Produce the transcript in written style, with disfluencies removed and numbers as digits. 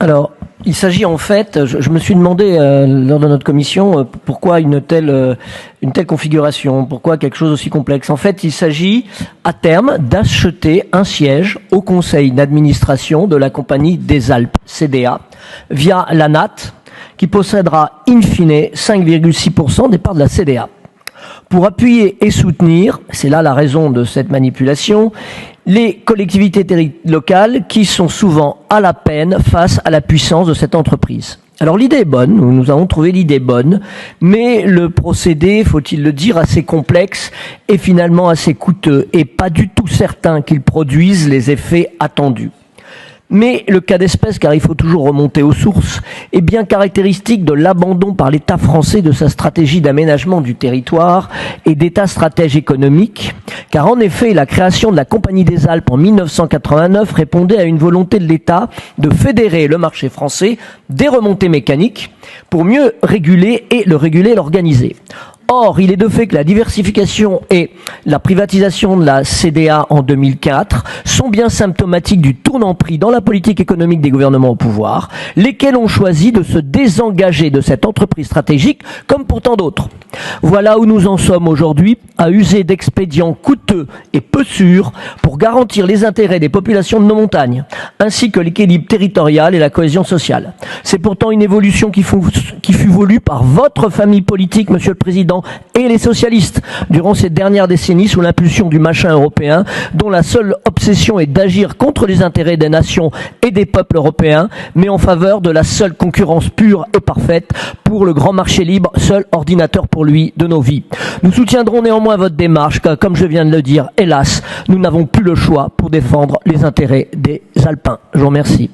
Alors, il s'agit en fait, je me suis demandé lors de notre commission pourquoi une telle configuration, pourquoi quelque chose aussi complexe. En fait, il s'agit à terme d'acheter un siège au conseil d'administration de la Compagnie des Alpes, CDA, via l'ANAT, qui possédera in fine 5,6% des parts de la CDA. Pour appuyer et soutenir, c'est là la raison de cette manipulation, les collectivités locales qui sont souvent à la peine face à la puissance de cette entreprise. Alors l'idée est bonne, nous avons trouvé l'idée bonne, mais le procédé, faut-il le dire, assez complexe et finalement assez coûteux et pas du tout certain qu'il produise les effets attendus. Mais le cas d'espèce, car il faut toujours remonter aux sources, est bien caractéristique de l'abandon par l'État français de sa stratégie d'aménagement du territoire et d'État stratège économique, car en effet, la création de la Compagnie des Alpes en 1989 répondait à une volonté de l'État de fédérer le marché français des remontées mécaniques pour mieux réguler et l'organiser. Or, il est de fait que la diversification et la privatisation de la CDA en 2004 sont bien symptomatiques du tournant pris dans la politique économique des gouvernements au pouvoir, lesquels ont choisi de se désengager de cette entreprise stratégique comme pour tant d'autres. Voilà où nous en sommes aujourd'hui, à user d'expédients coûteux et peu sûrs pour garantir les intérêts des populations de nos montagnes, ainsi que l'équilibre territorial et la cohésion sociale. C'est pourtant une évolution qui fut voulue par votre famille politique, Monsieur le Président, et les socialistes, durant ces dernières décennies sous l'impulsion du machin européen, dont la seule obsession est d'agir contre les intérêts des nations et des peuples européens, mais en faveur de la seule concurrence pure et parfaite pour le grand marché libre, seul ordinateur pour lui de nos vies. Nous soutiendrons néanmoins votre démarche, car comme je viens de le dire, hélas, nous n'avons plus le choix pour défendre les intérêts des Alpins. Je vous remercie.